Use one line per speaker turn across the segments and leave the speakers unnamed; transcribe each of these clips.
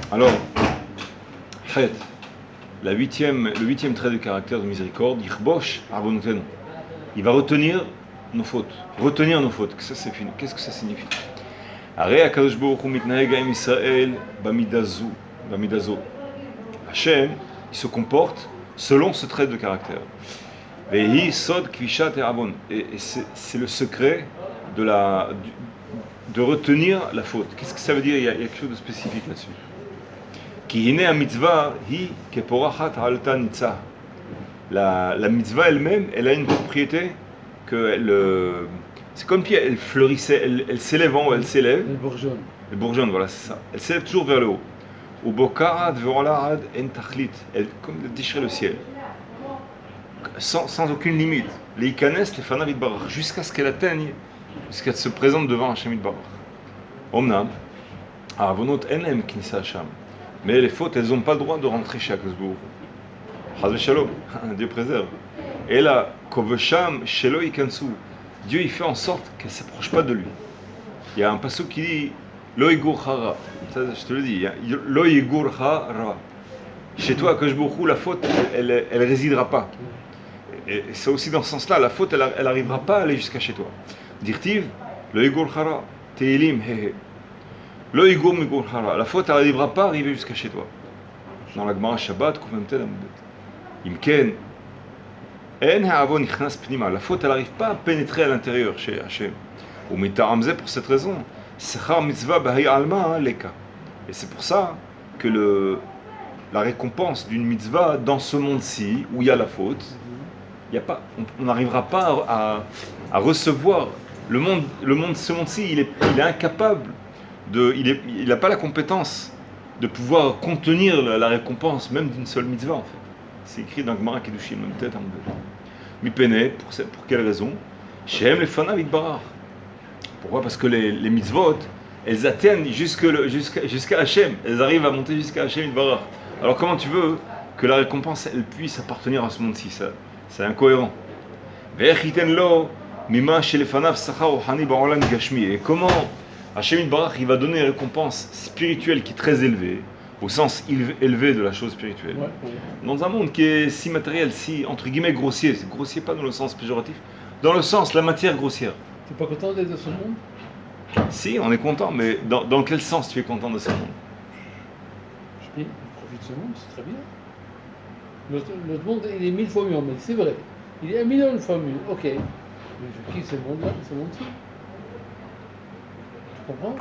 Alors, Chet, le huitième trait de caractère de miséricorde, Yichbosh Avonoten. Il va retenir nos fautes. Retenir nos fautes. Qu'est-ce que ça signifie? Arei HaKadosh Baruch Hu mitnaheg עם Israël bamidazo. Hachem, il se comporte selon ce trait de caractère. Vehi sod kvishat avon. Et c'est le secret de retenir la faute. Qu'est-ce que ça veut dire? Il y a quelque chose de spécifique là-dessus. Ki hine ha-mitzvah hi keporachat alta nitzah. La mitzvah elle-même, elle a une propriété que c'est comme si elle fleurissait, elle s'élève en haut, elle s'élève.
Elle bourgeonne.
Elle bourgeonne, voilà, c'est ça. Elle s'élève toujours vers le haut. Ou bokarad ve'olad en tachlit. Elle comme elle déchirait le ciel. Sans aucune limite. Les ikanes, les fanav yitbarach, jusqu'à ce qu'elle atteigne, jusqu'à se présente devant Hashem yitbarach. Omnam, avonot enem knisa Hashem. Mais les fautes, elles n'ont pas le droit de rentrer chez Akadosh Baruch Hu. Chas v'shalom, Dieu préserve. Et là, kovesham shelo ikansu. Dieu, il fait en sorte qu'elle ne s'approche pas de lui. Il y a un passage qui dit Lo yigur hara. Ça, je te le dis. Lo yigur hara. Chez toi, Akadosh Baruch Hu, la faute, elle résidera pas. Et c'est aussi dans ce sens-là, la faute, elle n'arrivera pas à aller jusqu'à chez toi. Dirtiv, Lo yigur hara. Teilim, hehe. Lo yigur migur hara. La faute, elle n'arrivera pas à arriver jusqu'à chez toi. Dans la Gemara Shabbat, Kouvemtel Amudbet. Imken. La faute, elle n'arrive pas à pénétrer à l'intérieur chez Hachem. Pour cette raison, et c'est pour ça que la récompense d'une mitzvah dans ce monde-ci, où il y a la faute, on n'arrivera pas à recevoir. Ce monde-ci, il est incapable, il n'a pas la compétence de pouvoir contenir la récompense, même d'une seule mitzvah, en fait. C'est écrit dans Gemara Kedushim, même tête en deux. Mipene, pour quelle raison? Shem le fanav yitbarach. Pourquoi? Parce que les mitzvot, elles atteignent jusqu'à Hachem. Elles arrivent à monter jusqu'à Hachem yitbarach. Alors comment tu veux que la récompense, elle puisse appartenir à ce monde-ci? C'est incohérent. Ve'echiten lo mima shel fanav sachar ruhani ba'olam gashmi. Et comment Hachem yitbarach, il va donner une récompense spirituelle qui est très élevée, au sens élevé de la chose spirituelle. Ouais. Dans un monde qui est si matériel, si entre guillemets grossier, c'est grossier pas dans le sens péjoratif, dans le sens la matière grossière.
Tu n'es pas content d'être dans ce monde?
Si, on est content, mais dans quel sens tu es content de ce monde?
Je dis, profite de ce monde, c'est très bien. Notre monde, il est 1000 fois mieux, mais c'est vrai. Il est 1 000 000 fois mieux, ok. Mais je quitte ce monde-là, ce monde-ci. Tu comprends?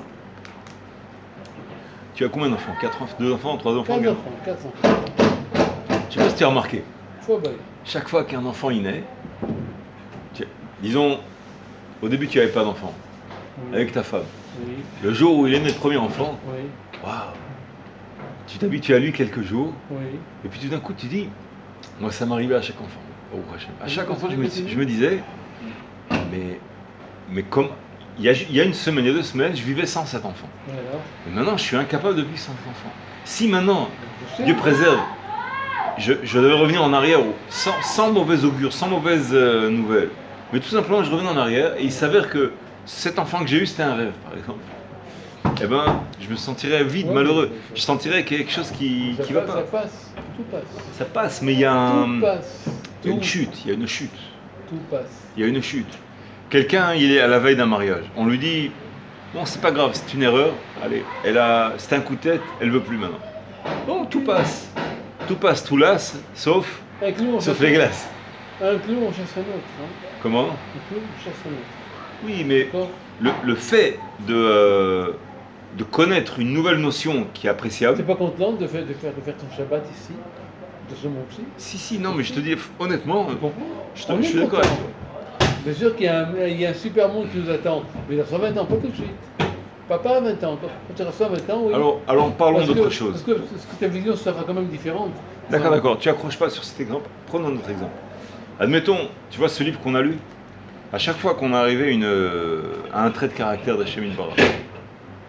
Tu as combien d'enfants? 4 enfants, 2 enfants, 3 enfants?
4 enfants, 4 enfants.
Je sais pas si tu as remarqué.
Fois bail.
Chaque fois qu'un enfant il naît, disons, au début tu n'avais pas d'enfant, oui, avec ta femme.
Oui.
Le jour où il est né le premier enfant,
oui,
waouh, tu t'habitues à lui quelques jours,
oui,
et puis tout d'un coup tu dis, moi ça m'arrivait à chaque enfant. Oh, à chaque enfant je me disais, mais comme... Il y a une semaine, il y a 2 semaines, je vivais sans cet enfant. Et maintenant, je suis incapable de vivre sans cet enfant. Si maintenant, Dieu préserve, je devais revenir en arrière sans mauvais augure, sans mauvaise nouvelle. Mais tout simplement, je revenais en arrière et il s'avère que cet enfant que j'ai eu, c'était un rêve, par exemple. Eh ben, je me sentirais vide, malheureux. Je sentirais qu'il y a quelque chose qui va pas.
Ça passe, tout passe.
Ça passe, mais il y a une chute, il y a une chute.
Tout passe.
Il y a une chute. Quelqu'un, il est à la veille d'un mariage. On lui dit, bon, c'est pas grave, c'est une erreur. Allez, c'est un coup de tête, elle veut plus maintenant. Bon, tout passe, tout lasse, sauf les glaces.
Un clou, on chasse un autre. Hein.
Comment?
Un clou, on chasse un autre.
Oui, mais le fait de connaître une nouvelle notion qui est appréciable.
T'es pas content de faire ton Shabbat ici, de ce monde-ci?
Si, non, mais je te dis honnêtement, je suis d'accord avec toi.
Bien sûr qu'il y a un super monde qui nous attend, mais dans 120 ans, pas tout de suite. Papa à 20 ans, quand tu auras 120 ans, oui.
Alors parlons d'autre chose.
Parce que ta vision sera quand même différente.
D'accord, tu accroches pas sur cet exemple. Prenons un autre exemple. Admettons, tu vois ce livre qu'on a lu, à chaque fois qu'on arrivait à un trait de caractère d'Hachem yitbarach,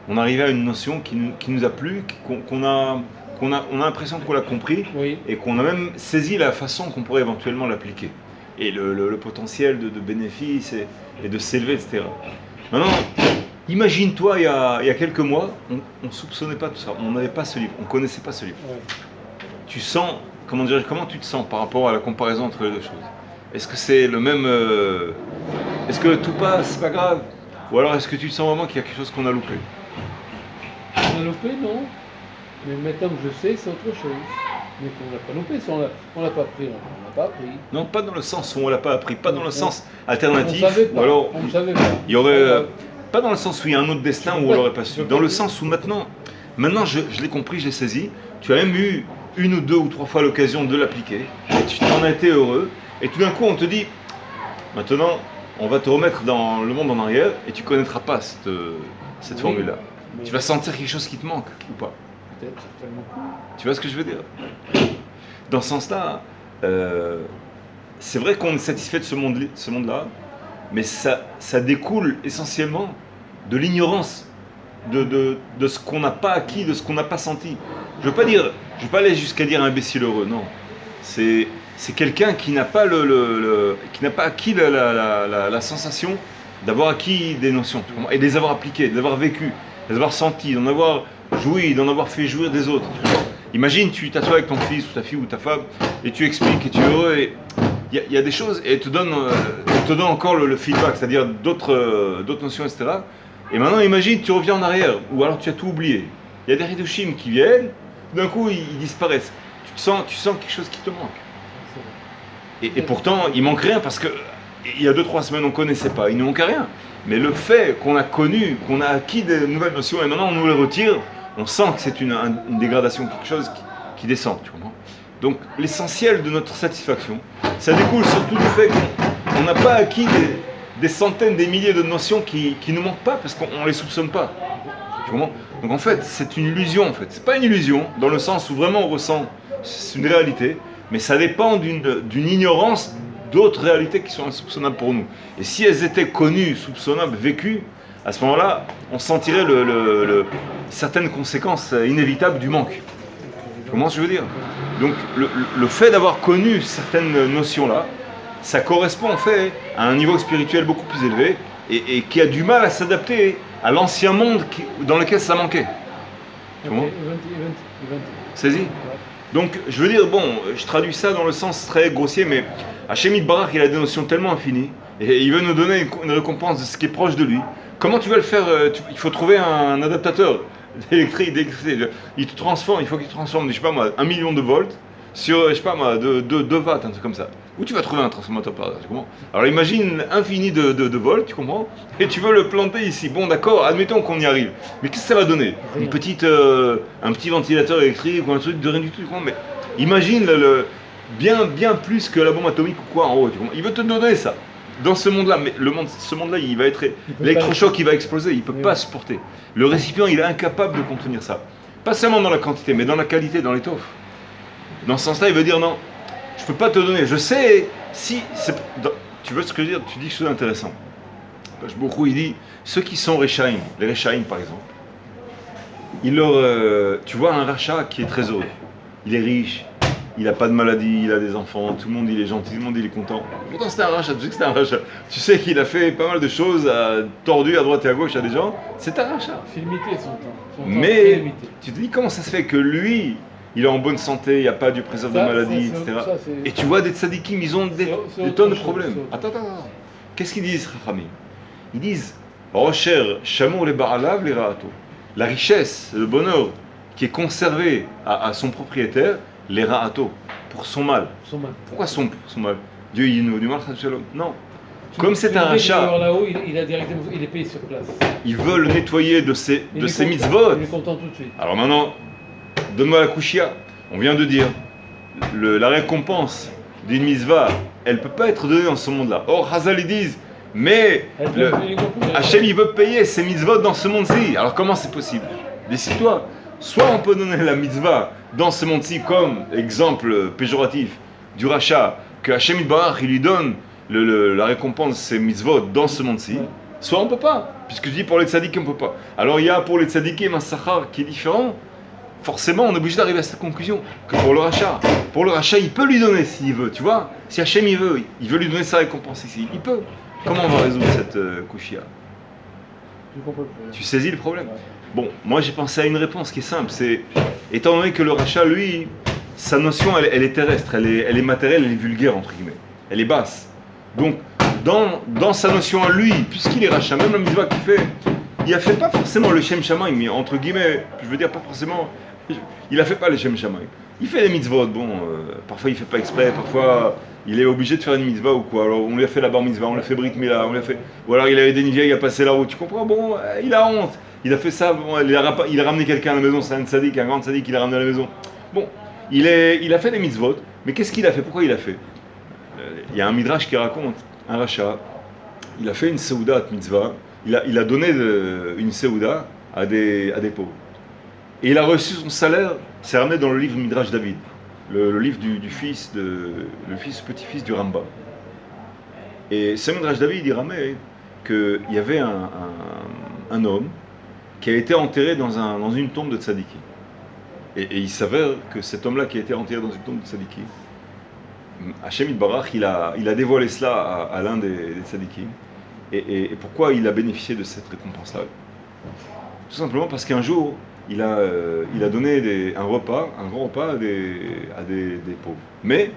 on arrivait à une notion qui nous a plu, on a l'impression qu'on l'a compris, oui, et qu'on a même saisi la façon qu'on pourrait éventuellement l'appliquer. Et le potentiel de bénéfices et de s'élever, etc. Maintenant, Imagine-toi, il y a quelques mois, on ne soupçonnait pas tout ça, on n'avait pas ce livre, on ne connaissait pas ce livre.
Ouais.
Tu sens, comment tu te sens par rapport à la comparaison entre les deux choses? Est-ce que c'est le même... est-ce que tout passe, c'est pas grave? Ou alors est-ce que tu sens vraiment qu'il y a quelque chose qu'on a loupé?
On a loupé, non. Mais maintenant que je sais, c'est autre chose. Mais qu'on n'a pas loupé, si on l'a pas appris, on l'a pas appris.
Non, pas dans le sens où on l'a pas appris, pas dans le sens
On
alternatif,
ne savait pas.
ou alors
On ne savait pas.
il y aurait... pas dans le sens où il y a un autre destin où on l'aurait pas su, dans le sens où maintenant je l'ai compris, je l'ai saisi, tu as même eu une ou deux ou trois fois l'occasion de l'appliquer, et tu en as été heureux, et tout d'un coup on te dit, maintenant on va te remettre dans le monde en arrière, et tu connaîtras pas cette
Oui,
formule-là.
mais
Tu vas sentir quelque chose qui te manque, ou pas?
peut-être certainement.
Tu vois ce que je veux dire? Dans ce sens-là, c'est vrai qu'on est satisfait de ce monde-là, mais ça découle essentiellement de l'ignorance de ce qu'on n'a pas acquis, de ce qu'on n'a pas senti. Je veux pas aller jusqu'à dire imbécile heureux, non. C'est quelqu'un qui n'a pas qui n'a pas acquis la sensation d'avoir acquis des notions, tu comprends, et de les avoir appliquées, de les avoir vécues, de les avoir senties, d'en avoir joui, d'en avoir fait jouir des autres. Tu vois. Imagine, tu t'assois avec ton fils ou ta fille ou ta femme et tu expliques et tu es heureux et il y a des choses et elle te donne encore le feedback, c'est-à-dire d'autres notions, etc. Et maintenant, imagine, tu reviens en arrière ou alors tu as tout oublié. Il y a des Hidushim qui viennent, d'un coup ils disparaissent. Tu sens quelque chose qui te manque. Et pourtant, il manque rien parce que il y a 2-3 semaines on ne connaissait pas, il ne manque rien. Mais le fait qu'on a connu, qu'on a acquis de nouvelles notions et maintenant on nous les retire, on sent que c'est une dégradation, quelque chose qui descend, tu comprends? Donc l'essentiel de notre satisfaction, ça découle surtout du fait qu'on n'a pas acquis des centaines, des milliers de notions qui nous manquent pas parce qu'on ne les soupçonne pas. Tu comprends? Donc en fait, c'est une illusion en fait. C'est pas une illusion dans le sens où vraiment on ressent, c'est une réalité, mais ça dépend d'une ignorance d'autres réalités qui sont insoupçonnables pour nous. Et si elles étaient connues, soupçonnables, vécues, à ce moment-là, on sentirait certaines conséquences inévitables du manque. Comment je veux dire? Donc le fait d'avoir connu certaines notions-là, ça correspond en fait à un niveau spirituel beaucoup plus élevé et qui a du mal à s'adapter à l'ancien monde dans lequel ça manquait. Tu vois? Saisi? Donc je veux dire, bon, je traduis ça dans le sens très grossier, mais Hachem Yitbarach, il a des notions tellement infinies et il veut nous donner une récompense de ce qui est proche de lui. Comment tu vas le faire? Il faut trouver un adaptateur d'électricité. Il te transforme, il faut qu'il te transforme, je sais pas moi, 1 million de volts sur, je sais pas moi, 2 watts, un truc comme ça. Où tu vas trouver un transformateur par là, tu comprends? Alors imagine infini de volts, tu comprends? Et tu veux le planter ici. Bon d'accord, admettons qu'on y arrive. Mais qu'est-ce que ça va donner? Un petit ventilateur électrique ou un truc de rien du tout, tu comprends? Mais imagine bien plus que la bombe atomique ou quoi en haut, tu comprends? Il veut te donner ça. Dans ce monde-là, mais ce monde-là, il va être l'électrochoc, il va exploser, il ne peut pas supporter. Le récipient, il est incapable de contenir ça. Pas seulement dans la quantité, mais dans la qualité, dans l'étoffe. Dans ce sens-là, il veut dire non, je ne peux pas te donner. Je sais, tu veux ce que je veux dire? Tu dis quelque chose d'intéressant. Beaucoup, il dit, ceux qui sont Rechaim, les Rechaim par exemple, tu vois un rachat qui est très heureux, il est riche, il n'a pas de maladie, il a des enfants, tout le monde il est gentil, tout le monde il est content. Pourtant c'était un rachat, tu sais que c'était un rachat. Tu sais qu'il a fait pas mal de choses tordues à droite et à gauche à des gens, c'est un rachat.
C'est limité son temps.
Mais tu te dis comment ça se fait que lui, il est en bonne santé, il n'y a pas du préserve de maladie, etc. Et tu vois des tzadikim, ils ont des tonnes de problèmes. Attends. Qu'est-ce qu'ils disent, Rachamim? Ils disent Rocher, Shamour les Baralav, les Raato. La richesse, le bonheur qui est conservé à son propriétaire, les Raato, pour son mal. Pourquoi son mal? Dieu il nous du mal, non. Comme c'est un rachat,
là-haut, il est payé sur place.
Ils veulent le nettoyer de ses mitzvot.
Il est content tout de suite.
Alors maintenant, donne-moi la kushia. On vient de dire, la récompense d'une mitzvah, elle ne peut pas être donnée dans ce monde-là. Or, Hazal, ils disent, mais Hachem, il veut payer ses mitzvot dans ce monde-ci. Alors comment c'est possible? Décide-toi. Soit on peut donner la mitzvah dans ce monde-ci comme exemple péjoratif du rachat, que Hachem Yitbarach, il lui donne la récompense de ses mitzvot dans ce monde-ci, soit on ne peut pas, puisque je dis pour les tzadikim on ne peut pas. Alors il y a pour les tzadikim un sachar qui est différent, forcément on est obligé d'arriver à cette conclusion, que pour le rachat. Pour le rachat, il peut lui donner s'il veut, tu vois. Si Hachem il veut lui donner sa récompense ici, il peut. Comment on va résoudre cette kushia?
Je comprends le problème.
Tu saisis le problème?
Ouais.
Bon, moi j'ai pensé à une réponse qui est simple, c'est, étant donné que le rachat, lui, sa notion, elle est terrestre, elle est matérielle, elle est vulgaire, entre guillemets. Elle est basse. Donc, dans sa notion à lui, puisqu'il est rachat, même la mitzvah qu'il fait, il a fait pas forcément le Shem Shamaim, mais entre guillemets, je veux dire pas forcément, il a fait pas le Shem Shamaim. Il fait les mitzvot, bon, parfois il fait pas exprès, parfois il est obligé de faire une mitzvah ou quoi. Alors on lui a fait la bar mitzvah, on lui a fait Brit Mila, on lui a fait, ou alors il avait des niveaux, il a passé la route, tu comprends? Bon, il a honte, il a fait ça, bon, il a ramené quelqu'un à la maison, c'est un tzaddik, un grand tzaddik, il l'a ramené à la maison. Bon, il a fait des mitzvot, mais qu'est-ce qu'il a fait? Pourquoi il a fait? Il y a un midrash qui raconte, un rachat, il a fait une seouda à mitzvah, il a donné une seouda à des pauvres. Et il a reçu son salaire, c'est ramené dans le livre Midrash David, le livre du petit-fils du Rambam. Et ce Midrash David, il ramène qu'il y avait un homme qui a été enterré dans une tombe de tzadiki. Et il s'avère que cet homme-là qui a été enterré dans une tombe de tzadiki, Hachem Yitbarach, il a dévoilé cela à l'un des tzadikim. Et pourquoi il a bénéficié de cette récompense-là? Tout simplement parce qu'un jour, il a donné un grand repas à des pauvres. Mais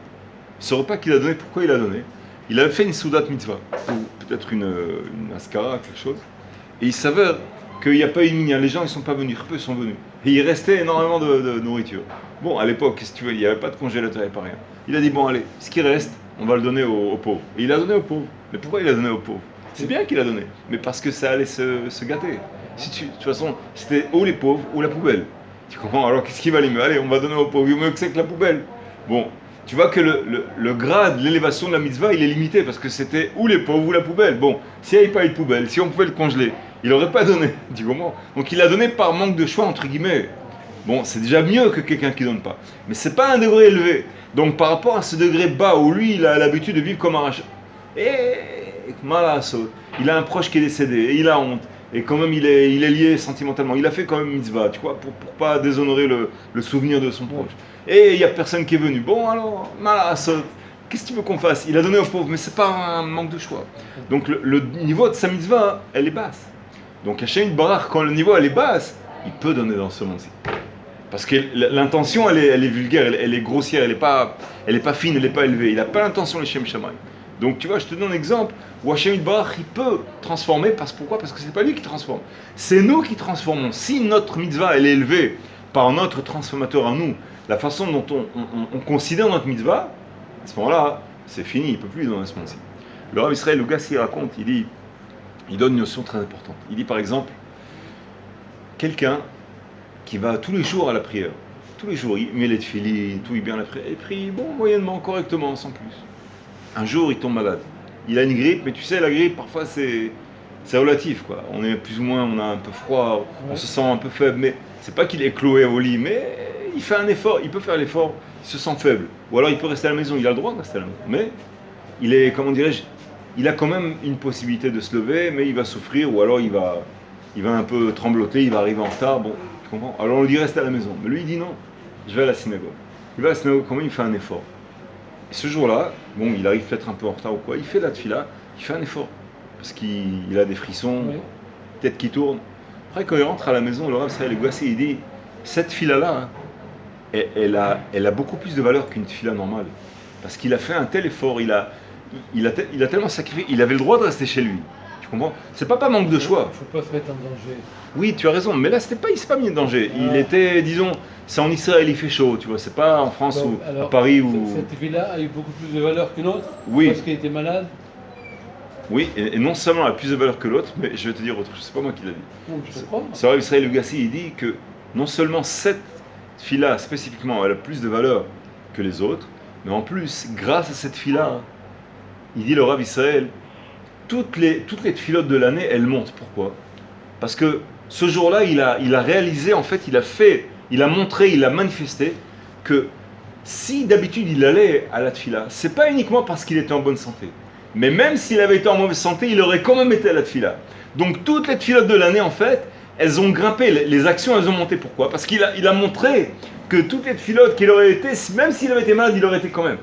ce repas qu'il a donné, pourquoi il a donné? Il a fait une soudat mitzvah, ou peut-être une askara, quelque chose. Et il s'avère qu'il n'y a pas eu de minyan, les gens ne sont pas venus, peu sont venus. Et il restait énormément de nourriture. Bon, à l'époque, si tu veux, il n'y avait pas de congélateur, il n'y avait pas rien. Il a dit, bon allez, ce qui reste, on va le donner aux pauvres. Et il a donné aux pauvres. Mais pourquoi il a donné aux pauvres? C'est bien qu'il a donné, mais parce que ça allait se gâter. De toute façon, c'était ou les pauvres ou la poubelle. Tu comprends? Alors qu'est-ce qui valait mieux? Allez, on va donner aux pauvres, mieux que c'est que la poubelle. Bon, tu vois que le grade, l'élévation de la mitzvah, il est limité parce que c'était ou les pauvres ou la poubelle. Bon, s'il n'y avait pas eu de poubelle, si on pouvait le congeler, il n'aurait pas donné. Tu comprends? Donc il a donné par manque de choix, entre guillemets. Bon, c'est déjà mieux que quelqu'un qui ne donne pas. Mais c'est pas un degré élevé. Donc par rapport à ce degré bas où lui, il a l'habitude de vivre comme un rachat. Et malasso, il a un proche qui est décédé et il a honte. Et quand même, il est lié sentimentalement. Il a fait quand même mitzvah, tu vois, pour pas déshonorer le souvenir de son proche. Et il n'y a personne qui est venu. Bon, alors, malasso, qu'est-ce que tu veux qu'on fasse? Il a donné aux pauvres, mais c'est pas un manque de choix. Donc le niveau de sa mitzvah, elle est basse. Donc Hachem Yitbarach, quand le niveau elle est basse, il peut donner dans ce monde-ci. Parce que l'intention, elle est vulgaire, elle est grossière, elle est pas fine, elle n'est pas élevée. Il n'a pas l'intention de Shem Shamaim. Donc tu vois, je te donne un exemple où Hachem Yitbarach, il peut transformer. Pourquoi? Parce que c'est pas lui qui transforme. C'est nous qui transformons. Si notre mitzvah, elle est élevée par notre transformateur à nous, la façon dont on considère notre mitzvah, à ce moment-là, c'est fini, il ne peut plus donner ce monde-ci. Le Rav Israël Lugassi raconte, il donne une notion très importante. Il dit par exemple, quelqu'un qui va tous les jours à la prière, tous les jours, il met les tefilines, tout, il bien la prière, il prie, bon, moyennement, correctement, sans plus. Un jour, il tombe malade. Il a une grippe, mais tu sais, la grippe, parfois, c'est relatif, quoi. On est plus ou moins, on a un peu froid, on se sent un peu faible, mais c'est pas qu'il est cloué au lit, mais il fait un effort, il peut faire l'effort, il se sent faible. Ou alors il peut rester à la maison, il a le droit de rester à la maison. Mais il est, comment dirais-je, il a quand même une possibilité de se lever, mais il va souffrir, ou alors il va un peu trembloter, il va arriver en retard, bon, tu comprends? Alors on lui dit reste à la maison. Mais lui il dit non, je vais à la synagogue. Il va à la synagogue, quand même il fait un effort. Et ce jour-là, bon, il arrive peut-être un peu en retard ou quoi, il fait la tefila, il fait un effort. Parce qu'il a des frissons, tête qui tourne. Après quand il rentre à la maison, le Rav Israël Lugassi, il dit, cette tefila-là, elle a beaucoup plus de valeur qu'une tefila normale. Parce qu'il a fait un tel effort, il a tellement sacrifié, il avait le droit de rester chez lui. Tu comprends? C'est pas manque de choix.
Il ne faut pas se mettre en danger.
Oui, tu as raison, mais là, il s'est pas mis en danger. Il était, disons, c'est en Israël, il fait chaud, tu vois, c'est pas en France ou à Paris ou...
Cette ville-là a eu beaucoup plus de valeur qu'une autre?
Oui.
Parce qu'il était malade?
Oui, et non seulement elle a plus de valeur que l'autre, mais je vais te dire autre chose, c'est pas moi qui l'a dit.
Non, je te crois.
C'est Rav Israël Lugassi, il dit que non seulement cette fille-là, spécifiquement, elle a plus de valeur que les autres, mais en plus, grâce à cette fille-là, il dit le Rav Israël, toutes les tfilotes de l'année, elles montent. Pourquoi? Parce que ce jour-là, il a réalisé, en fait, il a montré, il a manifesté que si d'habitude il allait à la tfila, c'est pas uniquement parce qu'il était en bonne santé. Mais même s'il avait été en mauvaise santé, il aurait quand même été à la tfila. Donc toutes les tfilotes de l'année, en fait, elles ont grimpé, les actions, elles ont monté. Pourquoi? Parce qu'il a montré que toutes les tfilotes qu'il aurait été, même s'il avait été malade, il aurait été quand même.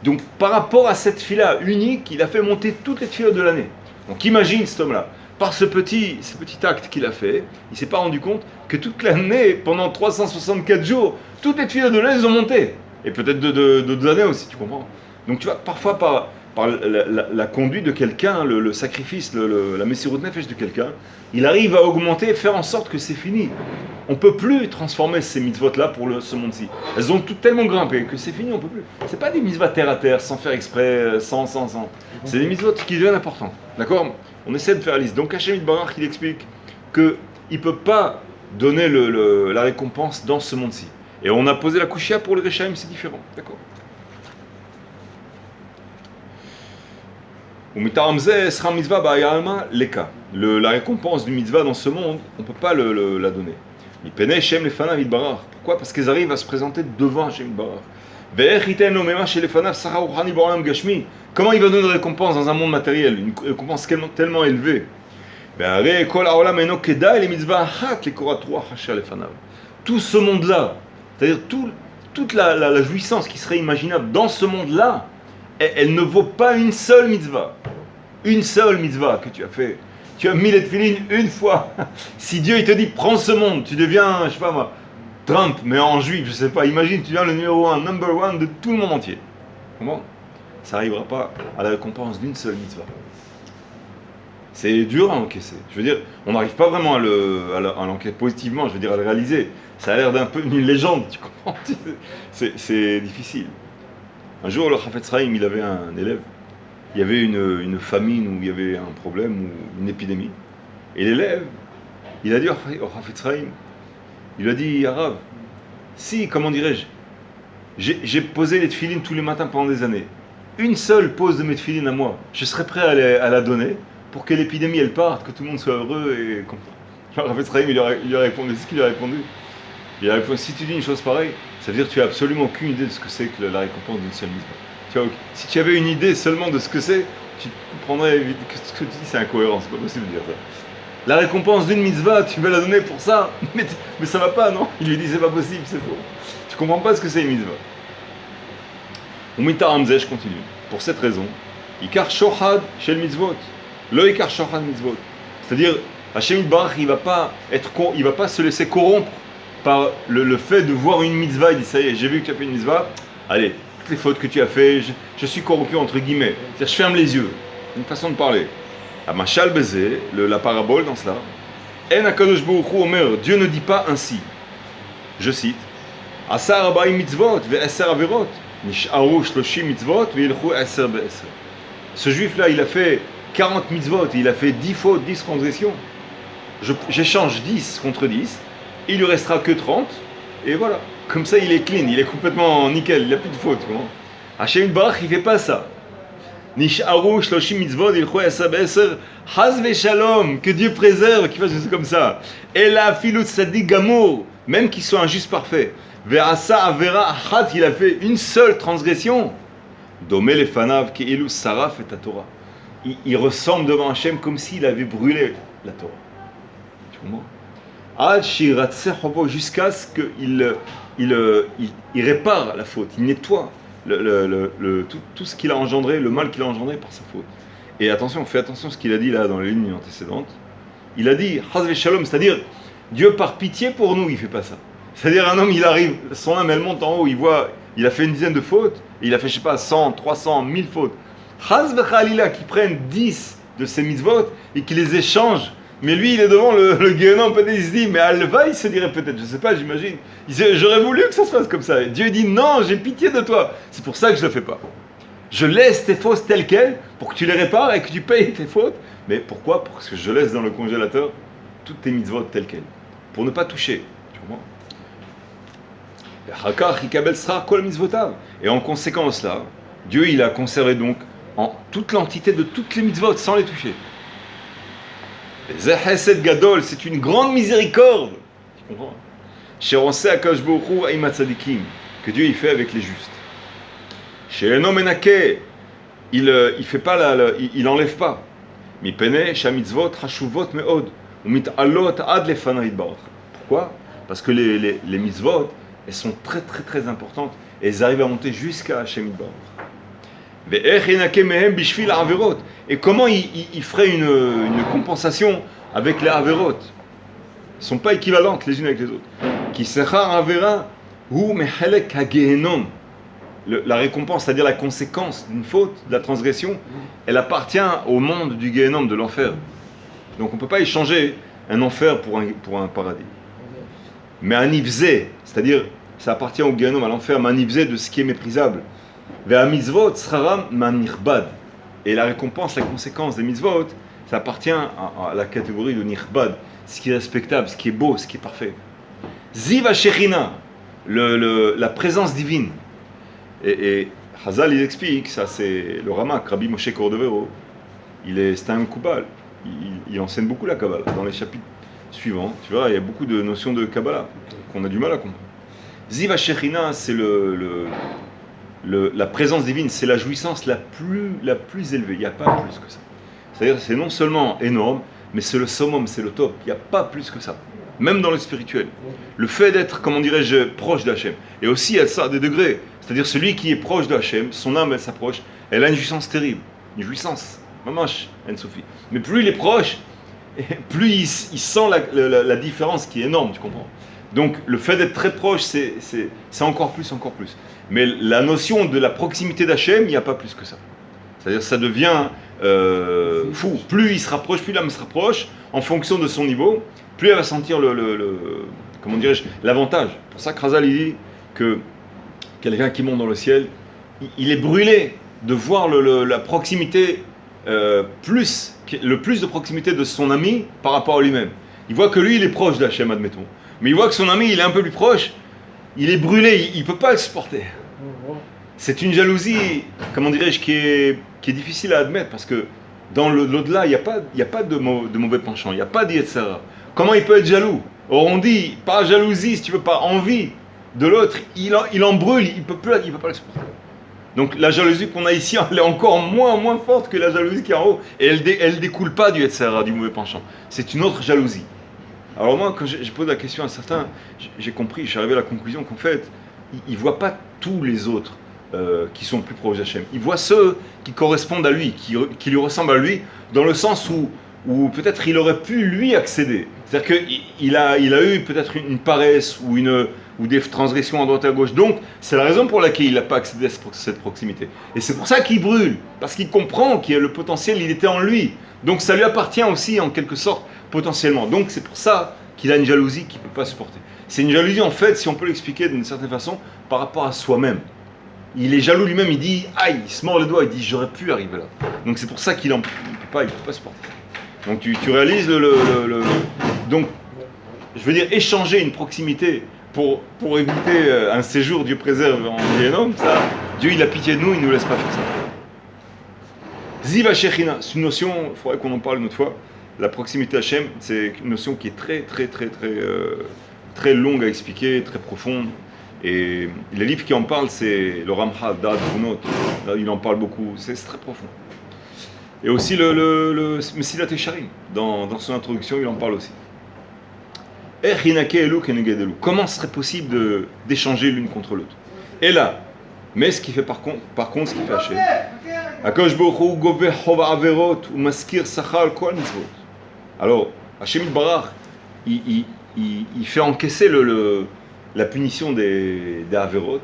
Donc par rapport à cette fila unique, il a fait monter toutes les tfilotes de l'année. Donc imagine cet homme-là. par ce petit acte qu'il a fait, il ne s'est pas rendu compte que toute l'année, pendant 364 jours, toutes les tuiles de lait, elles ont monté. Et peut-être d'autres années aussi, tu comprends? Donc tu vois, parfois par la conduite de quelqu'un, le sacrifice, la messirut nefesh de quelqu'un, il arrive à augmenter et faire en sorte que c'est fini. On ne peut plus transformer ces mitzvot-là pour ce monde-ci. Elles ont toutes tellement grimpé que c'est fini, on ne peut plus. Ce n'est pas des mitzvot terre à terre, sans faire exprès, sans. C'est des mitzvot qui deviennent importants. D'accord? On essaie de faire la liste. Donc Hachem Yitbarach, il explique qu'il ne peut pas donner la récompense dans ce monde-ci. Et on a posé la kushia pour le Rechaim, c'est différent. D'accord? La récompense du mitzvah dans ce monde, on ne peut pas la donner. Pourquoi? Parce qu'ils arrivent à se présenter devant Hashem Yitbarach. Comment il va donner une récompense dans un monde matériel, une récompense tellement élevée? Tout ce monde-là, c'est-à-dire toute la jouissance qui serait imaginable dans ce monde-là, elle ne vaut pas une seule mitzvah. Une seule mitzvah que tu as fait. Tu as mis les tefilines une fois. Si Dieu il te dit prends ce monde, tu deviens, je sais pas moi, Trump, mais en juif, je sais pas. Imagine, tu deviens le numéro 1, number 1 de tout le monde entier. Comment? Ça n'arrivera pas à la récompense d'une seule mitzvah. C'est dur à encaisser. Je veux dire, on n'arrive pas vraiment à l'encaisser positivement, je veux dire à le réaliser. Ça a l'air d'un peu une légende, tu comprends? C'est difficile. Un jour, le Chafetz Chaim, il avait un élève. Il y avait une famine où il y avait un problème, ou une épidémie. Et l'élève, il a dit au Chafetz Chaim, il a dit, Arav, si, comment dirais-je, j'ai posé les tefilines tous les matins pendant des années. Une seule pause de mes tefilines à moi, je serais prêt à la donner pour que l'épidémie elle parte, que tout le monde soit heureux et content. Le Chafetz Chaim, il lui a répondu, c'est ce qu'il lui a répondu. Il a répondu, si tu dis une chose pareille, ça veut dire que tu n'as absolument aucune idée de ce que c'est que la récompense d'une seule mitzvah. Si tu avais une idée seulement de ce que c'est, tu comprendrais que ce que tu dis c'est incohérent, c'est pas possible de dire ça. La récompense d'une mitzvah, tu vas la donner pour ça, mais ça va pas, non? Il lui dit c'est pas possible, c'est faux. Tu comprends pas ce que c'est une mitzvah. Umita Hamzeh, je continue. Pour cette raison, Ikar Shohad shel mitzvot, lo Ikar Shohad mitzvot. C'est-à-dire, Hashem Yitbarach, il va pas se laisser corrompre par le fait de voir une mitzvah. Il dit ça y est, j'ai vu que tu as fait une mitzvah, allez, toutes les fautes que tu as fait, je suis corrompu entre guillemets. C'est-à-dire, je ferme les yeux. Une façon de parler. À Machal Bezé, la parabole dans cela, En HaKadosh Baruch Hu Omer, Dieu ne dit pas ainsi. Je cite, Asar Abai mitzvot ve'eser averot, nish'aru shloshim mitzvot ve'ilchu eser be'eser. Ce juif-là, il a fait 40 mitzvot, il a fait 10 fautes, 10 transgressions. J'échange 10 contre 10, il lui restera que 30, et voilà. Comme ça, il est clean, il est complètement nickel, il n'y a plus de fautes. Hashem Yitbarach, il ne fait pas ça. Nish'aru shloshim mitzvot ve'ilchu eser be'eser. Haz ve'shalom, que Dieu préserve, qu'il fasse des choses comme ça. Et la filut sadiq gamour, même qu'il soit un juste parfait. Ve'asa avera achat, il a fait une seule transgression. Domé les fanav ke'ilu saraf et Torah. Il ressemble devant Hachem comme s'il avait brûlé la Torah. Tu comprends? Jusqu'à ce qu'il répare la faute, il nettoie tout ce qu'il a engendré, le mal qu'il a engendré par sa faute. Et attention, fais attention à ce qu'il a dit là dans les lignes antécédentes. Il a dit Haz ve'shalom, c'est-à-dire Dieu par pitié pour nous, il fait pas ça. C'est-à-dire un homme, il arrive, son âme elle monte en haut, il a fait une dizaine de fautes, et il a fait je sais pas 100, 300, 1000 fautes. Haz ve'chalila, qui prennent 10 de ces mitzvot et qui les échangent. Mais lui, il est devant le Guénon, peut-être il se dit, mais Alva, il se dirait peut-être, je sais pas, j'imagine. Il dit, j'aurais voulu que ça se passe comme ça. Et Dieu dit, non, j'ai pitié de toi. C'est pour ça que je le fais pas. Je laisse tes fautes telles quelles pour que tu les répares et que tu payes tes fautes. Mais pourquoi? Parce que je laisse dans le congélateur toutes tes mitzvot telles quelles. Pour ne pas toucher. Tu comprends? Et en conséquence là, Dieu il a conservé donc en toute l'entité de toutes les mitzvot sans les toucher. Zehesed Gadol, c'est une grande miséricorde. Tu comprends? She'ronseh HaKadosh Baruch Hu ha'im hatzadikim, que Dieu il fait avec les justes. She'eno menakeh, il fait pas il enlève pas. Mipene shamitzvot hashuvot meod umit'alot ad lefanai yitbarach. Pourquoi? Parce que les mitzvot, elles sont très très très importantes et elles arrivent à monter jusqu'à Hashem Yitbarach. Et comment il ferait une compensation avec les averot? Ils ne sont pas équivalentes les unes avec les autres. Qui sechar avera hu mehelek hagehenom. La récompense, c'est-à-dire la conséquence d'une faute, de la transgression, elle appartient au monde du Gehenom, de l'enfer. Donc on ne peut pas échanger un enfer pour un paradis. Mais un nivzé, c'est-à-dire ça appartient au Gehenom, à l'enfer, mais un nivzé de ce qui est méprisable. Ve'a mitzvot sraram manirbad. Et la récompense, la conséquence des mitzvot, ça appartient à la catégorie de nirbad, ce qui est respectable, ce qui est beau, ce qui est parfait. Ziva Shechina, la présence divine. Et Hazal, il explique, ça c'est le Ramak, Rabbi Moshe Cordovero, c'est un Koubal, il enseigne beaucoup la Kabbalah. Dans les chapitres suivants, tu vois, il y a beaucoup de notions de Kabbalah qu'on a du mal à comprendre. Ziva Shechina, c'est la présence divine, c'est la jouissance la plus élevée, il n'y a pas plus que ça. C'est-à-dire, c'est non seulement énorme, mais c'est le summum, c'est le top, il n'y a pas plus que ça. Même dans le spirituel. Le fait d'être, comment dirais-je, proche d'Hachem. Et aussi, il y a des degrés. C'est-à-dire, celui qui est proche d'Hachem, son âme, elle s'approche, elle a une jouissance terrible. Une jouissance. Mamash, En-Sophie. Mais plus il est proche, plus il sent la différence qui est énorme, tu comprends? Donc, le fait d'être très proche, c'est encore plus, encore plus. Mais la notion de la proximité d'Hachem, il n'y a pas plus que ça. C'est-à-dire, ça devient fou. Plus il se rapproche, plus l'âme se rapproche, en fonction de son niveau, plus elle va sentir comment dirais-je, l'avantage. C'est pour ça que Razal il dit que quelqu'un qui monte dans le ciel, il est brûlé de voir la proximité, le plus de proximité de son ami par rapport à lui-même. Il voit que lui, il est proche d'Hachem, admettons. Mais il voit que son ami, il est un peu plus proche, il est brûlé, il ne peut pas le supporter. C'est une jalousie, comment dirais-je, qui est difficile à admettre, parce que dans l'au-delà, il n'y a pas de mauvais penchant, il n'y a pas d'Yetzara. Comment il peut être jaloux? Or on dit, pas jalousie, si tu veux, pas envie de l'autre, il en brûle, il peut pas le supporter. Donc la jalousie qu'on a ici, elle est encore moins forte que la jalousie qui est en haut, et elle découle pas du Yetzara, du mauvais penchant. C'est une autre jalousie. Alors moi, quand je pose la question à certains, j'ai compris, je suis arrivé à la conclusion qu'en fait, ils ne voient pas tous les autres qui sont plus proches d'Hachem. Ils voient ceux qui correspondent à lui, qui lui ressemblent à lui, dans le sens où peut-être il aurait pu lui accéder. C'est-à-dire qu'il a eu peut-être une paresse ou des transgressions à droite et à gauche. Donc, c'est la raison pour laquelle il n'a pas accédé à cette proximité. Et c'est pour ça qu'il brûle, parce qu'il comprend que le potentiel, il était en lui. Donc, ça lui appartient aussi, en quelque sorte, potentiellement. Donc, c'est pour ça qu'il a une jalousie qu'il ne peut pas supporter. C'est une jalousie, en fait, si on peut l'expliquer d'une certaine façon, par rapport à soi-même. Il est jaloux lui-même, il dit « Aïe !» il se mord les doigts, il dit « J'aurais pu arriver là ». Donc, c'est pour ça qu'il ne peut pas supporter. Donc tu réalises donc je veux dire échanger une proximité pour éviter un séjour, Dieu préserve en Gehenom, ça Dieu il a pitié de nous, il ne nous laisse pas faire ça. Ziva Shechina, c'est une notion, il faudrait qu'on en parle une autre fois. La proximité Hachem, c'est une notion qui est très longue à expliquer, très profonde. Et les livres qui en parlent, c'est le Ramchal, Da'at Vunot, il en parle beaucoup, c'est très profond. Et aussi le Mesilat Yesharim, dans son introduction, il en parle aussi. Comment serait possible d'échanger l'une contre l'autre? Et là, mais ce qui fait par contre, ce qui fait Hachem, Akadosh Baruch Hu goveh chova averot ou maskir sachar kol mitzvot. Alors, Hachem Barach, il fait encaisser la punition des averot,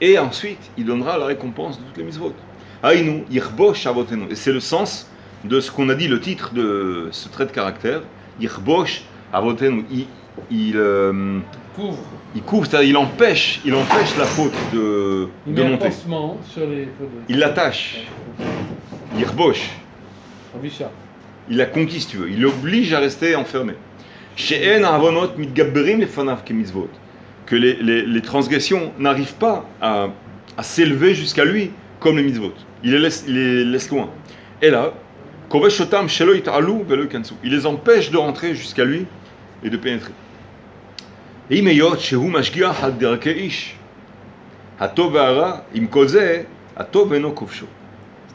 et ensuite, il donnera la récompense de toutes les mitzvot. Aïnou, Yirbosh Avotenu. Et c'est le sens de ce qu'on a dit, le titre de ce trait de caractère. Yirbosh Avotenu. Il couvre, c'est-à-dire il empêche la faute de monter.
Sur les...
Il l'attache. Yirbosh. Il la conquise, si tu veux. Il l'oblige à rester enfermé. She'en Avonot mitgabberim lefanav kemitzvot. Que les transgressions n'arrivent pas à s'élever jusqu'à lui comme les mitzvot. Il les laisse loin. Et là, il les empêche de rentrer jusqu'à lui et de pénétrer.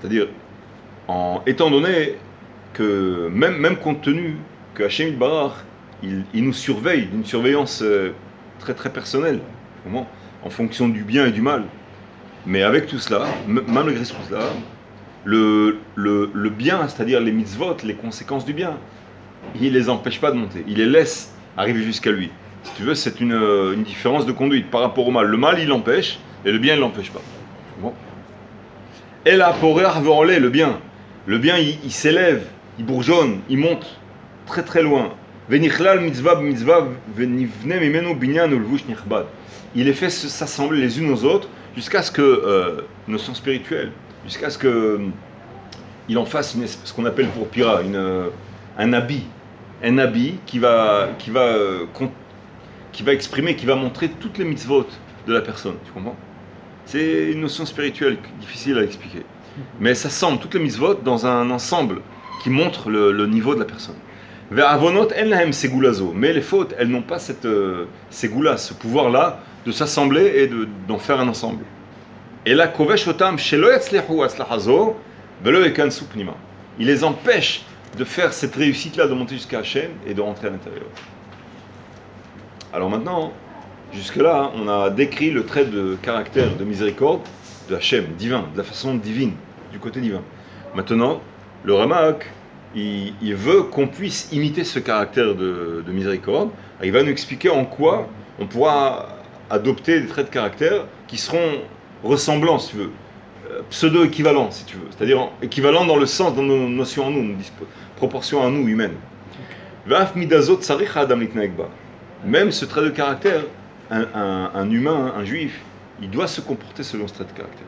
C'est-à-dire, étant donné que, même compte tenu que Hachem Barach, il nous surveille d'une surveillance très très personnelle, en fonction du bien et du mal. Mais avec tout cela, malgré tout cela, le bien, c'est-à-dire les mitzvot, les conséquences du bien, il ne les empêche pas de monter, il les laisse arriver jusqu'à lui. Si tu veux, c'est une différence de conduite par rapport au mal. Le mal, il l'empêche, et le bien, il ne l'empêche pas. Bon. Et là, pour le bien, il s'élève, il bourgeonne, il monte très très loin. Venichlal mitzvah mitzvah venivne mimenu binyan ulvush nichbad. Il les fait s'assembler les unes aux autres jusqu'à ce que notion spirituelle, jusqu'à ce que il en fasse ce qu'on appelle pour Pira un habit qui va exprimer, qui va montrer toutes les mitzvot de la personne. Tu comprends? C'est une notion spirituelle difficile à expliquer. Mais ça semble toutes les mitzvot dans un ensemble qui montre le niveau de la personne. Mais les fautes, elles n'ont pas cette segula, ce pouvoir-là de s'assembler et d'en faire un ensemble. Et là, il les empêche de faire cette réussite-là, de monter jusqu'à Hachem et de rentrer à l'intérieur. Alors maintenant, jusque-là, on a décrit le trait de caractère de miséricorde de Hachem, divin, de la façon divine, du côté divin. Maintenant, le Ramak, il veut qu'on puisse imiter ce caractère de miséricorde. Il va nous expliquer en quoi on pourra adopter des traits de caractère qui seront ressemblants, si tu veux, pseudo-équivalents, si tu veux, c'est-à-dire équivalents dans le sens de nos notions en nous, nos proportions à nous, humaines. Même ce trait de caractère, un humain, un juif, il doit se comporter selon ce trait de caractère.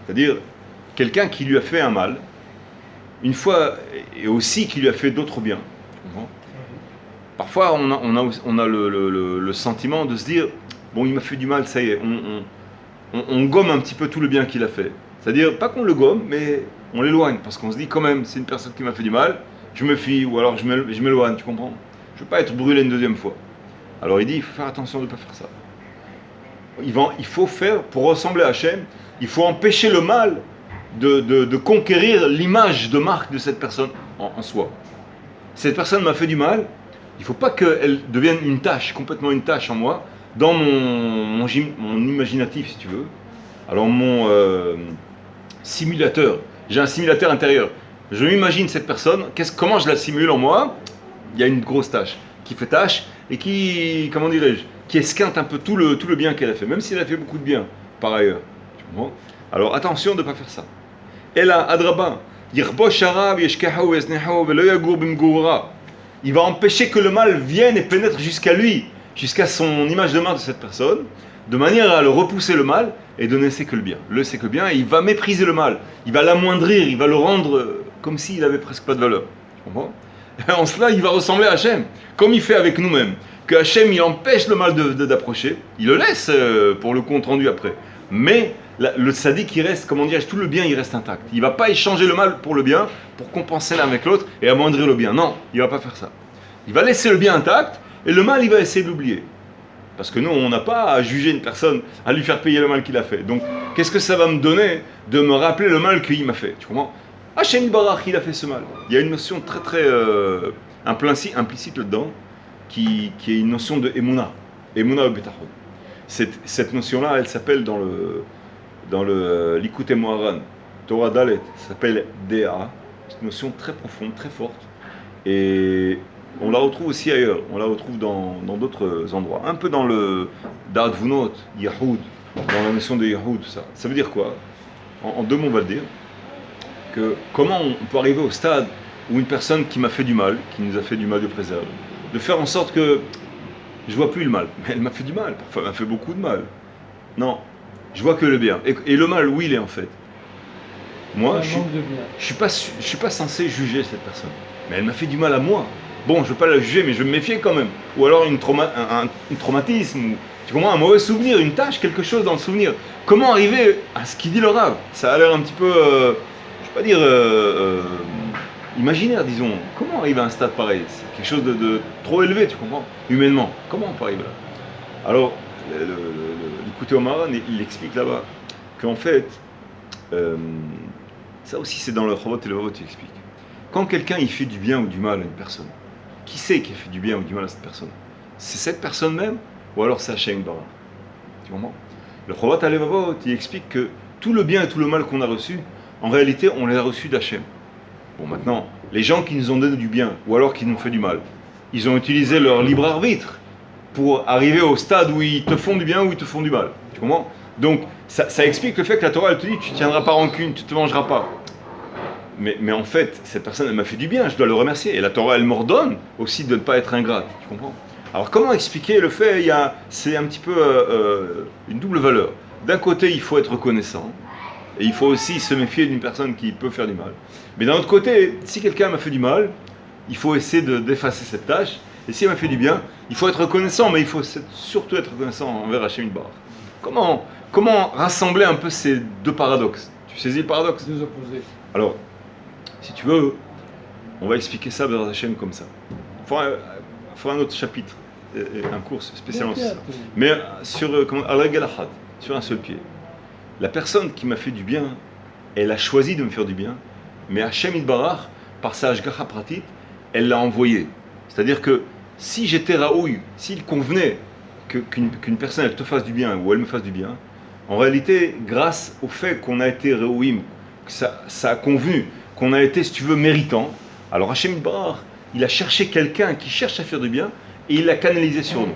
C'est-à-dire, quelqu'un qui lui a fait un mal, une fois, et aussi qui lui a fait d'autres biens. Parfois, on a le sentiment de se dire, bon, il m'a fait du mal, ça y est, on gomme un petit peu tout le bien qu'il a fait. C'est-à-dire, pas qu'on le gomme, mais on l'éloigne, parce qu'on se dit quand même, c'est une personne qui m'a fait du mal, je me fie, ou alors je m'éloigne, tu comprends? Je ne veux pas être brûlé une deuxième fois. Alors il dit, il faut faire attention de ne pas faire ça. Il faut faire, pour ressembler à Hachem, il faut empêcher le mal de conquérir l'image de marque de cette personne en soi. Cette personne m'a fait du mal, il ne faut pas qu'elle devienne une tâche, complètement une tâche en moi, dans mon imaginatif, si tu veux. Alors mon simulateur, j'ai un simulateur intérieur. Je m'imagine cette personne, comment je la simule en moi? Il y a une grosse tâche qui fait tâche et qui, comment dirais-je, qui esquinte un peu tout le bien qu'elle a fait, même si elle a fait beaucoup de bien par ailleurs. Alors attention de ne pas faire ça. Et là, Adraba, il va empêcher que le mal vienne et pénètre jusqu'à lui, jusqu'à son image de marque de cette personne, de manière à le repousser le mal et de ne laisser que le bien. Le laisser que le bien, et il va mépriser le mal, il va l'amoindrir, il va le rendre comme s'il avait presque pas de valeur. Tu comprends? Et en cela, il va ressembler à Hachem, comme il fait avec nous-mêmes. Que Hachem, il empêche le mal d'approcher, il le laisse pour le compte rendu après. Mais le sadique, il reste, comment dire, tout le bien, il reste intact. Il ne va pas échanger le mal pour le bien, pour compenser l'un avec l'autre et amoindrir le bien. Non, il ne va pas faire ça. Il va laisser le bien intact et le mal, il va essayer de l'oublier. Parce que nous, on n'a pas à juger une personne, à lui faire payer le mal qu'il a fait. Donc, qu'est-ce que ça va me donner de me rappeler le mal qu'il m'a fait? Tu comprends? Hachem Barach, il a fait ce mal. Il y a une notion très très implicite là-dedans, qui est une notion de Emouna. Emouna au Betachon. Cette notion-là, elle s'appelle dans le Likutei Moharan, Torah Dalet, ça s'appelle DA. C'est une notion très profonde, très forte. Et on la retrouve aussi ailleurs. On la retrouve dans d'autres endroits. Un peu dans le Da'at Vunot, Yahoud, dans la notion de Yahoud, tout ça. Ça veut dire quoi? En deux mots, on va le dire. Que comment on peut arriver au stade où une personne qui m'a fait du mal, qui nous a fait du mal de préserve, de faire en sorte que je vois plus le mal. Mais elle m'a fait du mal, parfois elle m'a fait beaucoup de mal. Non, je vois que le bien. Et le mal, où il est en fait? Moi, je suis pas censé juger cette personne. Mais elle m'a fait du mal à moi. Bon, je ne veux pas la juger, mais je vais me méfier quand même. Ou alors un traumatisme, ou, tu comprends, un mauvais souvenir, une tâche, quelque chose dans le souvenir. Comment arriver à ce qu'il dit le Rav? Ça a l'air un petit peu, je ne vais pas dire imaginaire, disons. Comment arriver à un stade pareil? C'est quelque chose de trop élevé, tu comprends, humainement. Comment on peut arriver là? Alors, l'écouter au Maran, il explique là-bas qu'en fait, ça aussi c'est dans le Chavot et le Vavot, il explique. Quand quelqu'un il fait du bien ou du mal à une personne, qui sait qui fait du bien ou du mal à cette personne? c'est cette personne même, ou alors c'est Hachem Barach. Tu comprends? Le Chovat HaLevavot, il explique que tout le bien et tout le mal qu'on a reçu, en réalité, on les a reçus d'Hachem. Bon, maintenant, les gens qui nous ont donné du bien, ou alors qui nous ont fait du mal, ils ont utilisé leur libre arbitre pour arriver au stade où ils te font du bien ou ils te font du mal. Tu comprends? Donc, ça explique le fait que la Torah, elle te dit, tu ne tiendras pas rancune, tu ne te vengeras pas. Mais en fait, cette personne, elle m'a fait du bien, je dois le remercier. Et la Torah, elle m'ordonne aussi de ne pas être ingrate. Tu comprends? Alors, comment expliquer le fait? C'est un petit peu une double valeur. D'un côté, il faut être reconnaissant. Et il faut aussi se méfier d'une personne qui peut faire du mal. Mais d'un autre côté, si quelqu'un m'a fait du mal, il faut essayer d'effacer cette tâche. Et si elle m'a fait du bien, il faut être reconnaissant, mais il faut surtout être reconnaissant envers Hachem Barach. Comment rassembler un peu ces deux paradoxes? Tu saisis le paradoxe?
Deux opposés.
Alors, si tu veux, on va expliquer ça dans Hachem comme ça. Il faut un autre chapitre, un cours spécialement sur ça. Mais sur un seul pied. La personne qui m'a fait du bien, elle a choisi de me faire du bien, mais Hachem Barach, par sa Hashgacha Pratit, elle l'a envoyé. C'est-à-dire que si j'étais Raoui, s'il convenait qu'une personne elle te fasse du bien ou elle me fasse du bien, en réalité, grâce au fait qu'on a été Raouim, que ça a convenu, qu'on a été, si tu veux, méritant, alors Hachem Barach, il a cherché quelqu'un qui cherche à faire du bien et il l'a canalisé sur nous.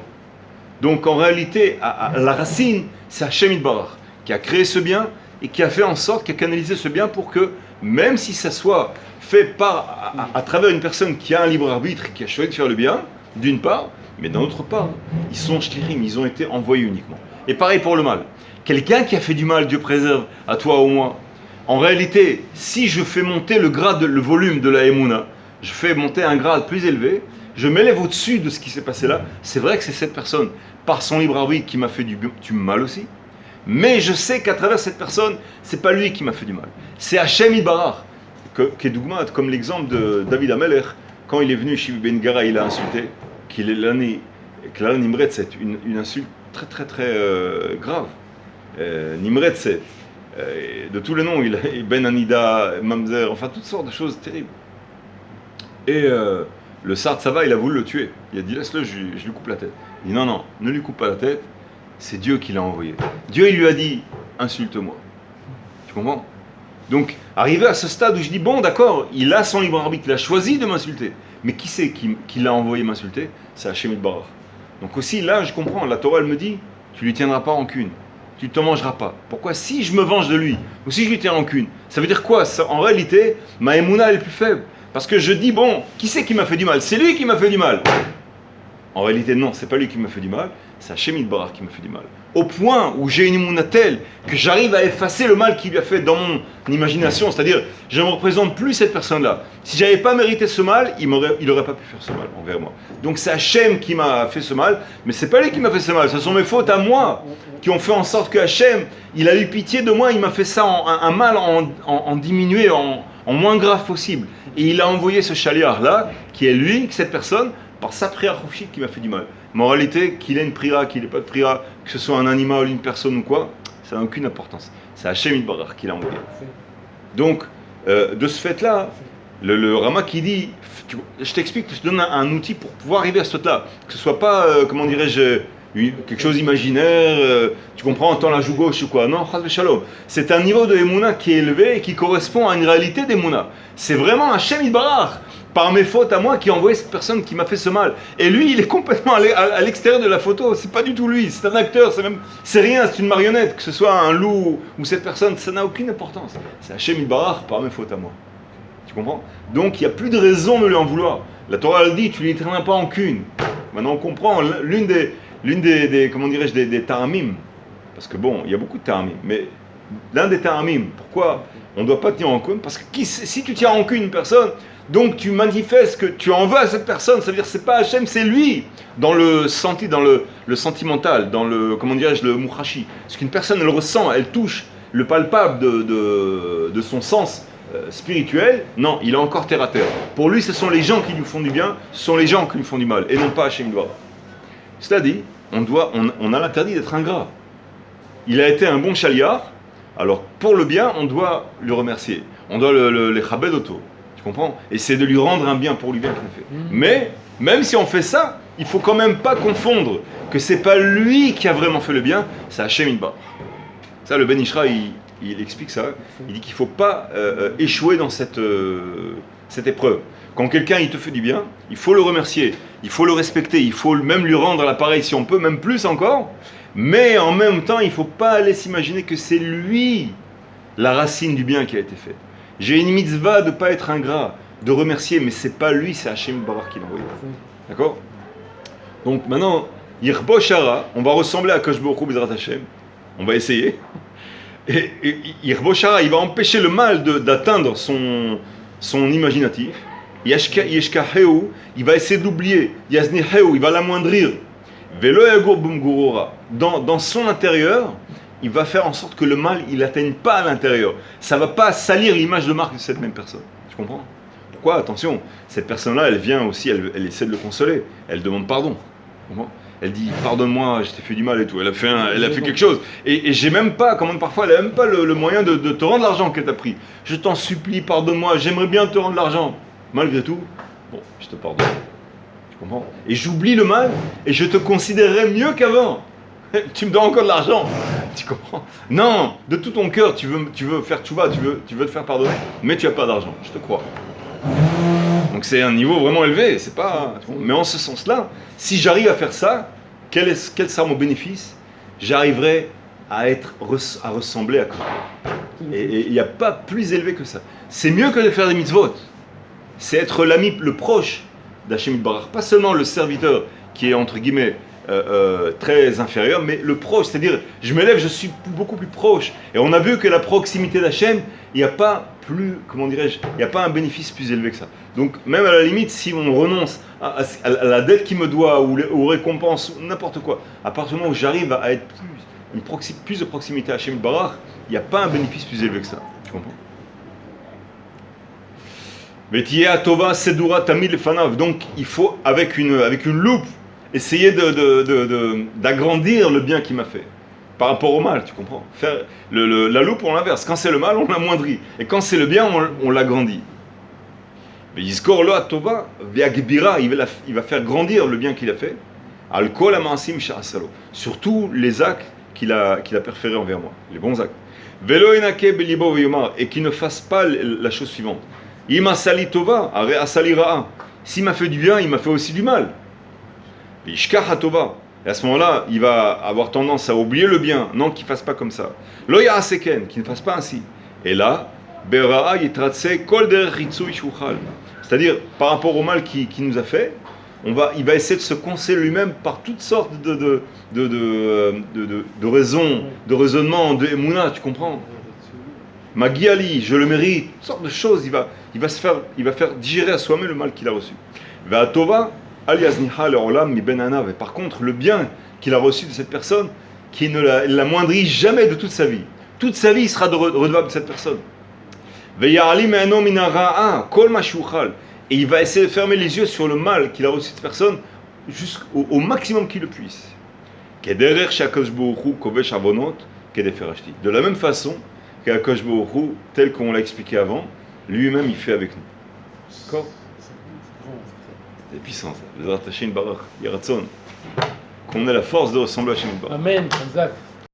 Donc en réalité, à la racine, c'est Hachem Barach qui a créé ce bien et qui a fait en sorte, qui a canalisé ce bien pour que, même si ça soit fait à travers une personne qui a un libre arbitre, qui a choisi de faire le bien, d'une part, mais d'un autre part, ils sont shlirim, ils ont été envoyés uniquement. Et pareil pour le mal. Quelqu'un qui a fait du mal, Dieu préserve, à toi ou moi. En réalité, si je fais monter le grade, le volume de la Emouna, je fais monter un grade plus élevé, je m'élève au-dessus de ce qui s'est passé là, c'est vrai que c'est cette personne, par son libre arbitre, qui m'a fait du mal aussi. Mais je sais qu'à travers cette personne, c'est pas lui qui m'a fait du mal. C'est Hachem Barach, qui est dougmat, comme l'exemple de David Amelech, quand il est venu chez Ben Gara, il a insulté, qu'il est l'année Nimret, c'est une insulte très très très grave. Nimret, c'est de tous les noms, il a Ben Anida, Mamzer, enfin toutes sortes de choses terribles. Et le Sar Tzava, il a voulu le tuer. Il a dit laisse-le, je lui coupe la tête. Il dit non, ne lui coupe pas la tête. C'est Dieu qui l'a envoyé. Dieu, il lui a dit, insulte-moi. Tu comprends? Donc, arrivé à ce stade où je dis, bon, d'accord, il a son libre arbitre, il a choisi de m'insulter. Mais qui c'est qui l'a envoyé m'insulter? C'est Hachem Barach. Donc aussi, là, je comprends, la Torah, elle me dit, tu lui tiendras pas rancune. Tu ne te mangeras pas. Pourquoi? Si je me venge de lui, ou si je lui tiens rancune, ça veut dire quoi? En réalité, ma émouna, elle est plus faible. Parce que je dis, bon, qui c'est qui m'a fait du mal? C'est lui qui m'a fait du mal. En réalité, non, c'est pas lui qui m'a fait du mal, c'est Hachem Barach qui m'a fait du mal. Au point où j'ai une émouna telle que j'arrive à effacer le mal qu'il lui a fait dans mon imagination, c'est-à-dire, je ne me représente plus cette personne-là. Si j'avais pas mérité ce mal, il n'aurait pas pu faire ce mal envers moi. Donc c'est Hachem qui m'a fait ce mal, mais c'est pas lui qui m'a fait ce mal, ce sont mes fautes à moi qui ont fait en sorte que Hachem, il a eu pitié de moi, il m'a fait ça un mal en diminué, en moins grave possible. Et il a envoyé ce chaliard-là, qui est lui, cette personne, par sa prière qui m'a fait du mal. Mais en réalité, qu'il ait une prière, qu'il n'ait pas de prière, que ce soit un animal, une personne ou quoi, ça n'a aucune importance. C'est Hachem Barach qui l'a envoyé. Donc, de ce fait-là, le Rama qui dit, je t'explique, je te donne un outil pour pouvoir arriver à ce stade-là. Que ce ne soit pas, comment dirais-je, quelque chose d'imaginaire, tu comprends, en temps la joue gauche ou quoi. Non, chas v'shalom. C'est un niveau de Emouna qui est élevé et qui correspond à une réalité d'Emouna. C'est vraiment Hachem Barach, par mes fautes à moi, qui a envoyé cette personne qui m'a fait ce mal. Et lui, il est complètement à l'extérieur de la photo. C'est pas du tout lui, c'est un acteur, c'est rien, c'est une marionnette. Que ce soit un loup ou cette personne, ça n'a aucune importance. C'est Hachem Barach par mes fautes à moi. Tu comprends? Donc il n'y a plus de raison de lui en vouloir. La Torah elle dit, tu lui traînes pas en cune. Maintenant on comprend l'une des comment dirais-je, des ta'amim. Parce que bon, il y a beaucoup de ta'amim, mais l'un des ta'amim, pourquoi on ne doit pas tenir en compte? Parce que si tu tiens en compte une personne, donc tu manifestes que tu en veux à cette personne, ça veut dire que c'est pas Hachem, c'est lui, dans le sentimental, dans le, comment dirais-je, le mouchashi. Parce qu'une personne, elle ressent, elle touche le palpable de son sens spirituel, non, il est encore terre à terre. Pour lui, ce sont les gens qui lui font du bien, ce sont les gens qui lui font du mal, et non pas Hachem Barach. Cela dit, on a l'interdit d'être ingrat. Il a été un bon chaliard, alors pour le bien, on doit le remercier. On doit les chabed auto. Tu comprends? Et c'est de lui rendre un bien pour lui bien qu'il a fait. Mais, même si on fait ça, il faut quand même pas confondre que c'est pas lui qui a vraiment fait le bien, c'est Hachem Yitbarach. Ça, le Ben Ishra, il explique ça. Il dit qu'il faut pas échouer dans cette épreuve. Quand quelqu'un il te fait du bien, il faut le remercier, il faut le respecter, il faut même lui rendre l'appareil si on peut, même plus encore. Mais en même temps, il ne faut pas aller s'imaginer que c'est lui la racine du bien qui a été fait. J'ai une mitzvah de ne pas être ingrat, de remercier, mais c'est pas lui, c'est Hachem Yitbarach qui l'a envoyé. D'accord? Donc maintenant, Yirbo Shara, on va ressembler à Kosh Baruch Hu Bezrat Hashem. On va essayer. Et Yirbo Shara, il va empêcher le mal d'atteindre son imaginatif. Yeshkaheu, il va essayer d'oublier. Yazniheu, il va l'amoindrir. Velo yagur bumgurora. Dans son intérieur, il va faire en sorte que le mal, il n'atteigne pas à l'intérieur. Ça ne va pas salir l'image de marque de cette même personne. Tu comprends? Pourquoi? Attention, cette personne-là, elle vient aussi, elle essaie de le consoler. Elle demande pardon. Tu comprends? Elle dit pardonne-moi, je t'ai fait du mal et tout. Elle a fait quelque chose. Et j'ai même pas, comme parfois, elle n'a même pas le moyen de te rendre l'argent qu'elle t'a pris. Je t'en supplie, pardonne-moi, j'aimerais bien te rendre l'argent. Malgré tout, bon, je te pardonne. Tu comprends? Et j'oublie le mal et je te considérerai mieux qu'avant. Tu me donnes encore de l'argent. Tu comprends? Non, de tout ton cœur, tu veux faire tchouva, tu veux te faire pardonner, mais tu n'as pas d'argent, je te crois. Donc c'est un niveau vraiment élevé, c'est pas. Mais en ce sens-là, si j'arrive à faire ça, quel sera mon bénéfice? J'arriverai à ressembler à quoi? Et il n'y a pas plus élevé que ça. C'est mieux que de faire des mitzvot. C'est être l'ami, le proche d'Hachem Yitbarach. Pas seulement le serviteur qui est entre guillemets très inférieur, mais le proche, c'est-à-dire je m'élève, je suis beaucoup plus proche. Et on a vu que la proximité d'Hachem, il n'y a pas plus, comment dirais-je, il n'y a pas un bénéfice plus élevé que ça. Donc même à la limite, si on renonce à la dette qu'il me doit ou aux récompenses, n'importe quoi, à partir du moment où j'arrive à être plus de proximité à Hachem Yitbarach, il n'y a pas un bénéfice plus élevé que ça. Tu comprends? Donc il faut avec une loupe essayer d'agrandir le bien qu'il m'a fait par rapport au mal, tu comprends? Faire la loupe on l'inverse, quand c'est le mal on l'amoindrit et quand c'est le bien on l'agrandit. Mais Yizkor lo atova ve'agbira, il va faire grandir le bien qu'il a fait. Al kol ha'ma'asim sha'asalo, surtout les actes qu'il a perférés envers moi, les bons actes. Velo enake belibo ve'yomar, et qu'il ne fasse pas la chose suivante. Ima sali tova, are asali ra'a. S'il m'a fait du bien, il m'a fait aussi du mal. Ishkach tova. Et à ce moment-là, il va avoir tendance à oublier le bien. Non, qu'il ne fasse pas comme ça. Lo ya'aseken, qu'il ne fasse pas ainsi. Et là, bera'a yitratse kol derech ritzui shuchal. C'est-à-dire, par rapport au mal qu'il nous a fait, il va essayer de se consoler lui-même par toutes sortes de raisons, de raisonnements, de émouna, tu comprends? Magiali, je le mérite, toutes sortes de choses, il va faire digérer à soi-même le mal qu'il a reçu. Ve'atova aliazniha le'olam mi ben anav. Et par contre, le bien qu'il a reçu de cette personne, qui ne l'amoindrit jamais de toute sa vie. Toute sa vie, il sera redevable de cette personne. Ve'ya'ali me'ano min hara'a kol ma shuchal. Et il va essayer de fermer les yeux sur le mal qu'il a reçu de cette personne jusqu'au maximum qu'il le puisse. Kederer shakadosh baruch hu kovesh avonot kedefer hashti. De la même façon qu'Akadosh Baruch Hu, tel qu'on l'a expliqué avant, lui-même il fait avec nous. D'accord? C'est puissant ça. Bezrat Hashem Barach, Yeratzon. Qu'on ait la force de ressembler à Hashem Barach.
Amen, exact.